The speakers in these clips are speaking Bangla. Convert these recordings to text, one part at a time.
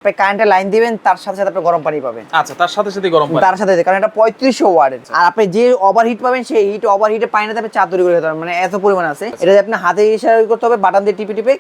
কারেন্টের লাইন দিবেন তার সাথে সাথে আপনি গরম পানি পাবেন। আচ্ছা, তার সাথে সাথে গরম পানি, তার সাথে কারণ এটা 3500 ওয়াটের। আর আপনি যে ওভারহিট পাবেন সেই হিট ওভারহিটে পানিতে আপনি চা তৈরি করে খেতে পারবেন, মানে এত পরিমাণ আছে। এটা আপনি হাতে ইশারা করতে হবে, বাটন দিয়ে টিপে টিপে,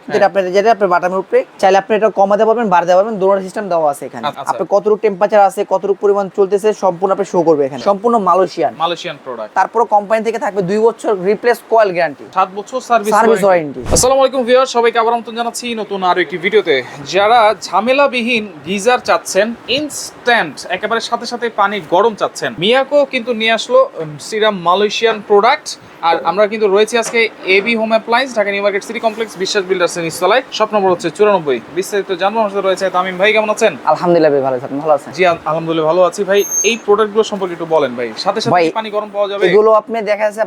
যেটা আপনি বাটনের উপরে চাইলে আপনি এটা কমাতে পারবেন, বাড়াতে পারবেন, দুটো সিস্টেম দেওয়া আছে এখানে। আপনি কতটুকু টেম্পারেচার আছে, কতটুকু পরিমাণ চলতেছে সম্পূর্ণ আপনি শো করবে এখানে। সম্পূর্ণ মালয়েশিয়ান প্রোডাক্ট। তারপর কোম্পানি থেকে থাকবে 2 বছর রিপ্লেস কয়েল গ্যারান্টি, 7 বছর সার্ভিস ওয়ারেন্টি। আসসালামু আলাইকুম ভিউয়ার, সবাইকে আবার আমন্ত্রণ জানাচ্ছি নতুন আরো একটি ভিডিওতে। যারা ঝামেলাবিহীন গিজার চাচ্ছেন, ইনস্ট্যান্ট একেবারে সাথে সাথে পানি গরম চাচ্ছেন, মিয়াকো কিন্তু নিয়ে আসলো সিরাম মালয়েশিয়ান প্রোডাক্ট। আর আমরা কিন্তু রয়েছি আজকে AB home appliance, Dhaka new market city complex, Biswas বিল্ডার্সের নিচতলায়। শপ নম্বর হচ্ছে 94। বিস্তারিত জানবো, আমার সাথে রয়েছে তামিম ভাই। কেমন আছেন? আলহামদুলিল্লাহ ভাই, ভালো আছেন? ভালো আছেন? জি আলহামদুলিল্লাহ ভালো আছি ভাই। এই প্রোডাক্টগুলো সম্পর্কে একটু বলেন ভাই। সাথে সাথে পানি গরম পাওয়া যাবে? এগুলো আপনি দেখা যাচ্ছে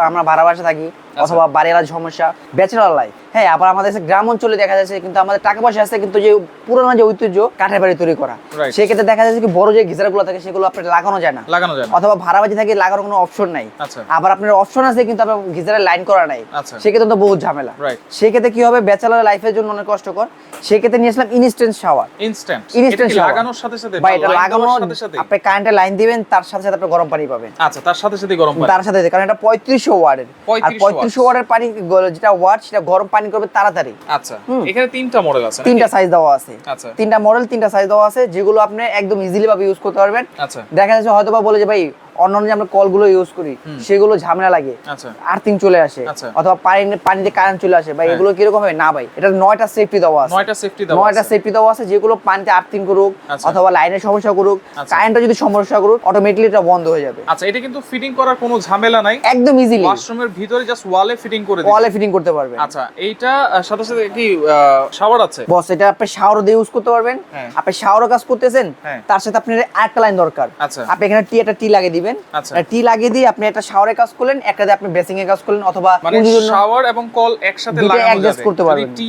আমরা ভাড়া বাসা থাকি অথবা বাড়িওয়ালার সমস্যা, ব্যাচেলর লাইফ, হ্যাঁ, আবার আমাদের গ্রাম অঞ্চলে দেখা যাচ্ছে কিন্তু আমাদের টাকা পয়সা আছে কিন্তু যে পুরোনো যে ঐতিহ্য কাঠের বাড়ি তৈরি করা, সেক্ষেত্রে দেখা যাচ্ছে কি বড় যে গিজার গুলো থাকে সেগুলো আপনার লাগানো যায় না, অথবা ভাড়াবাজি থাকে, লাগানোর কোনো অপশন নাই। আবার আপনার অপশন আছে কিন্তু আপনার গিজারের লাইন করা নাই, সেক্ষেত্রে তো বহুত ঝামেলা। সেক্ষেত্রে কি হবে, ব্যাচেলর লাইফের জন্য অনেক কষ্টকর। সেক্ষেত্রে নিয়ে আসলাম ইনস্ট্যান্ট শাওয়ার। ইনস্ট্যান্ট লাগানোর সাথে সাথে বা এটা লাগানোর সাথে আপনি কারেন্টের লাইন দিবেন, তার সাথে সাথে আপনি গরম পানি পাবেন। আচ্ছা, তার সাথে সাথে গরম পানি, তার সাথে কারণ এটা 3500 ওয়াটের, আর 3500 ওয়াটের পানি যেটা ওয়াট সেটা গরম পানি করবে তাড়াতাড়ি। আচ্ছা, এখানে তিনটা মডেল আছে, তিনটা সাইজ দেওয়া আছে। আচ্ছা, তিনটা মডেল, তিনটা সাইজ দেওয়া আছে, যেগুলো আপনি একদম ইজিলি ভাবে ইউজ করতে পারবেন। আচ্ছা, দেখা যাচ্ছে হয়তোবা বলে যে ভাই অন্যান্য যে আমরা কলগুলো ইউজ করি সেগুলো ঝামেলা লাগে, আর্থিং চলে আসে, অথবা পানিতে কারেন্ট চলে আসে, ভাই এগুলো কিরকম হবে না ভাই, এটা 9টা সেফটি দেওয়া আছে। 9টা সেফটি দেওয়া আছে, যেগুলো পানিতে আর্থিং করুক অথবা লাইনের সমস্যা করুক, কারেন্টটা যদি সমস্যা করুক, অটোমেটিক্যালি এটা বন্ধ হয়ে যাবে। আচ্ছা, এটা কিন্তু ফিটিং করার কোনো ঝামেলা নাই, একদম ইজিলি ওয়াশরুমের ভিতরে জাস্ট ওয়ালে ফিটিং করে দিবেন, ওয়ালে ফিটিং করতে পারবেন। আচ্ছা, এইটা সাথে সাথে কি শাওয়ার আছে? বস, এটা আপনি শাওয়ার দিয়ে ইউজ করতে পারবেন। আপনি শাওয়ারও কাজ করতেছেন, তার সাথে আপনার আরেকটা লাইন দরকার। আপনি এখানে একটা টি লাগিয়ে দিবেন, টি লাগিয়ে দিয়ে আপনি একটা শাওয়ারে কাজ করলেন, একটা দিয়ে আপনি বেসিং এ কাজ করলেন, অথবা মানে শাওয়ার এবং কল একসাথে লাগানো যাবে করতে পারবেন টি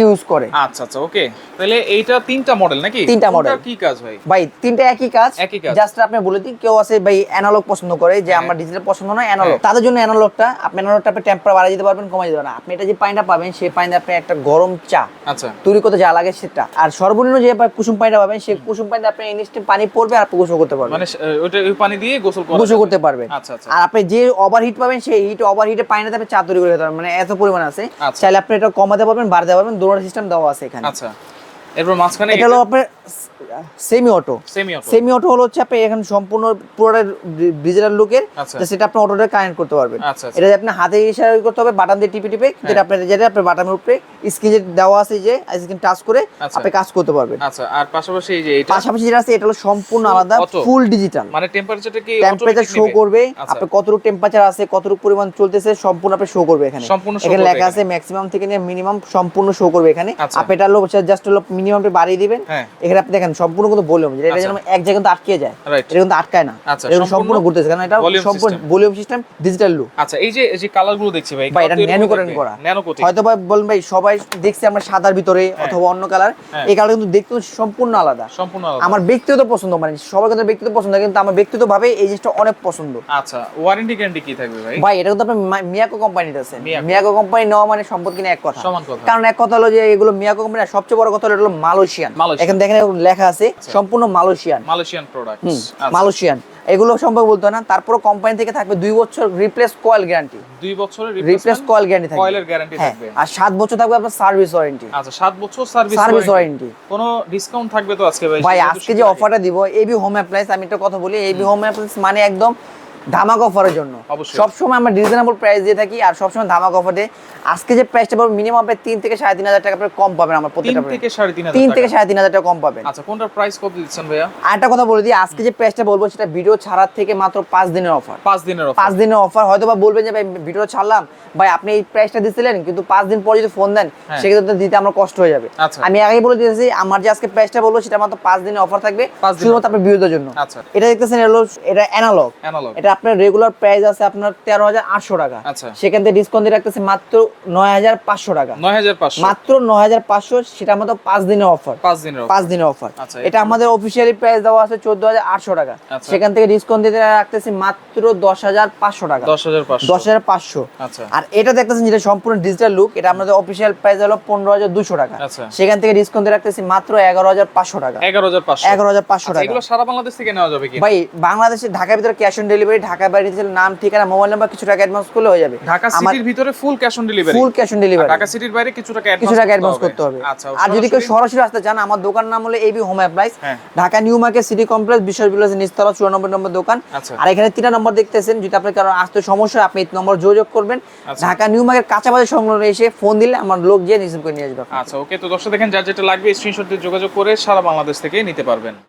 ইউজ করে। আচ্ছা আচ্ছা, ওকে। তাহলে এইটা তিনটা মডেল নাকি? তিনটা মডেল। কি কাজ ভাই? ভাই তিনটা একই কাজ। জাস্ট আপনি বলে দিন, কেউ আছে ভাই অ্যানালগ পছন্দ করে, যে আমার ডিজিটাল পছন্দ নয়, অ্যানালগ, তাদের জন্য অ্যানালগটা আপনি টেম্পারেচার বাড়িয়ে দিতে পারবেন, কমিয়ে দিতে পারবেন। আপনি এটা যে পানিটা পাবেন সেই পানিতে আপনি একটা গরম চা তৈরি করতে যা লাগে সেটা, আর সর্বনিম্ন যে কুসুম পানিটা পাবেন সেই কুসুম পানিতে আপনি ইনস্ট্যান্ট পানি পড়বে আর গোসল করতে পারবেন, মানে ওটা ওই পানি দিয়ে গোসল করতে পারবেন। আর আপনি যে ওভারহিট পাবেন সেই হিট ওভারহিটে পানিতে আপনি চা তৈরি করে খেতে পারবেন, মানে এত পরিমাণ আছে। চাইলে আপনি এটা কমাতে পারবেন, বাড়াতে পারবেন, দুটো সিস্টেম দেওয়া আছে এখানে। আচ্ছা, এরপর মাঝখানে এটা হলো আপনার সেমি অটো হলো হচ্ছে আপনি এখানে সম্পূর্ণ পুরোটা ডিজিটাল লুকের, সেটা আপনি অটোটা কানেক্ট করতে পারবেন। এটা আপনি হাতে ইশারা করতে হবে, বাটন দিয়ে টিপে টিপে, যেটা আপনি বাটনের উপরে স্ক্রিনে দেওয়া আছে, যে স্ক্রিন টাচ করে আপনি কাজ করতে পারবেন। আচ্ছা, আর পাশাপাশি এই যে পাশাপাশি যেটা আছে এটা হলো সম্পূর্ণ আলাদা, ফুল ডিজিটাল, মানে টেম্পারেচারটা কি টেম্পারেচার শো করবে, আপনি কতটুকু টেম্পারেচার আছে, কতটুকু পরিমাণ চলতেছে সম্পূর্ণ আপনি শো করবে এখানে। এখানে লেখা আছে ম্যাক্সিমাম থেকে নিয়ে মিনিমাম সম্পূর্ণ শো করবে এখানে। আপনি এটা হলো জাস্ট হলো মিনিমামটা বাড়িয়ে দিবেন। এখানে আপনি দেখেন সম্পূর্ণ কিন্তু ভলিউম, যেটা যেন এক জায়গায় কিন্তু আটকে যায়, এটা কিন্তু আটকায় না, এটা সম্পূর্ণ ঘুরতেছে, কারণ এটা সম্পূর্ণ ভলিউম সিস্টেম, ডিজিটাল লুক। আচ্ছা, এই যে কালারগুলো দেখছি ভাই, এটা ন্যানো করা, হয়তো ভাই বলেন ভাই সবাই দেখছি আমরা সাদার ভিতরে অথবা অন্য কালার, এই কালার কিন্তু দেখতে সম্পূর্ণ আলাদা। আমার ব্যক্তিগত পছন্দ, মানে সবার কথা ব্যক্তিগত পছন্দ, কিন্তু আমার ব্যক্তিগত ভাবে এই জিনিসটা অনেক পছন্দ। আচ্ছা, ওয়ারেন্টি গ্যারান্টি কি থাকবে ভাই? ভাই এটা কিন্তু আপনার মিয়াকো কোম্পানিতে আছে, মিয়াকো কোম্পানি নেওয়া মানে সম্পদ কিনা এক কথা, কারণ এক কথা হলো যে এগুলো মিয়াকো কোম্পানি, সবচেয়ে বড় কথা হলো মালয়েশিয়ান। এখানে দেখেন লেখা আছে সম্পূর্ণ মালয়েশিয়ান প্রোডাক্ট, মালয়েশিয়ান, এগুলো সম্পর্কে বলতো না। তারপর কোম্পানি থেকে থাকবে 2 বছর রিপ্লেস কয়েল গ্যারান্টি, 2 বছরের রিপ্লেস কয়েল গ্যারান্টি থাকবে, কয়েলের গ্যারান্টি থাকবে, আর 7 বছর থাকবে আপনার সার্ভিস ওয়ারেন্টি। আচ্ছা, 7 বছর সার্ভিস ওয়ারেন্টি। কোনো ডিসকাউন্ট থাকবে তো আজকে ভাই? ভাই আজকে যে অফারটা দিব এবি হোম অ্যাপ্লায়েন্স, আমি একটা কথা বলি, এবি হোম অ্যাপ্লায়েন্স মানে একদম ধামাকা অফারের জন্য। সবসময় আমরা রিজনেবল প্রাইস দিয়ে থাকি, আর সবসময় ধামাকা অফার দেয়। আজকে যে প্রাইসটা পাবেন মিনিমাম 3 থেকে 3,500 টাকা কম পাবেন, আমরা প্রত্যেকটা 3 থেকে 3,500 টাকা কম পাবেন। আচ্ছা, কোনটার প্রাইস কত দিচ্ছেন ভাইয়া? আরেকটা কথা বলে দিই, আজকে যে প্রাইসটা বলবো সেটা ভিডিও ছাড়ার থেকে মাত্র 5 দিনের অফার। 5 দিনের অফার। হয়তো বা বলবেন যে ভাই ভিডিও ছাড়লাম, ভাই আপনি এই প্রাইসটা দিছিলেন কিন্তু 5 দিন পর যদি ফোন দেন সেক্ষেত্রে দিতে আমরা কষ্ট হয়ে যাবে। আমি আগেই বলে দিয়েছি, আমার যে আজকে প্রাইসটা বলবো সেটা মাত্র 5 দিনের অফার থাকবে, শুধুমাত্র আপনার ভিডিওর জন্য। এটা দেখতেছেন এটা অ্যানালগ, এটা আপনার রেগুলার প্রাইস আছে আপনার 13,800 টাকা, আচ্ছা। সেখান থেকে ডিসকাউন্ট দিয়ে রাখতেছি মাত্র 9,500 টাকা, 9,500 মাত্র 9,500, সেটা আমাদের 5 দিনের অফার, 5 দিনের 5 দিনের অফার। আচ্ছা, এটা আমাদের অফিসিয়ালি প্রাইস দেওয়া আছে 14,800 টাকা, আচ্ছা। সেখান থেকে ডিসকাউন্ট দিয়ে রাখতেছি মাত্র 10,500 টাকা, 10,500 10,500। আচ্ছা আর এটা দেখতেছেন যেটা সম্পূর্ণ ডিজিটাল লুক, এটা আমাদের অফিসিয়াল প্রাইস হলো 15,200 টাকা, আচ্ছা। সেখান থেকে ডিসকাউন্ট দিয়ে রাখতেছি মাত্র 11,500 টাকা, 11,500 11,500 আচ্ছা, টাকা। এগুলো সারা বাংলাদেশ থেকে নেওয়া যাবে কি? ভাই বাংলাদেশে ঢাকার ভিতরে ক্যাশ অন ডেলিভারি, ঢাকা বাইরে থেকে নাম ঠিকানা মোবাইল নাম্বার কিছু টাকা অ্যাডভান্স করলে হয়ে যাবে। ঢাকা সিটির ভিতরে full cash on delivery, full cash on delivery, Dhaka সিটির বাইরে কিছু টাকা অ্যাডভান্স করতে হবে। আচ্ছা, আর যদি কেউ সরাসরি আসতে চান, আমার দোকান নাম হলো এবি হোম অ্যাপ্লায়েন্স, হ্যাঁ। Dhaka new market city complex, বিশ্ব বিলাস নিচতলা 94 নম্বর দোকান। আচ্ছা। আর এখানে 3টা নম্বর দেখতেছেন, যদি আপনার কারো আসতে সমস্যা হয়, আপনি এই নম্বর যোগাযোগ করবেন। আচ্ছা। ঢাকা নিউ মার্কেট কাঁচাবাজার সংলগ্ন এসে ফোন দিলে আমার লোক গিয়ে রিসিভ করে নিয়ে আসবে। আচ্ছা ওকে, তো দর্শক দেখেন যার যেটা লাগবে স্ক্রিনশট দিয়ে যোগাযোগ করে সারা বাংলাদেশ থেকে নিতে পারবেন।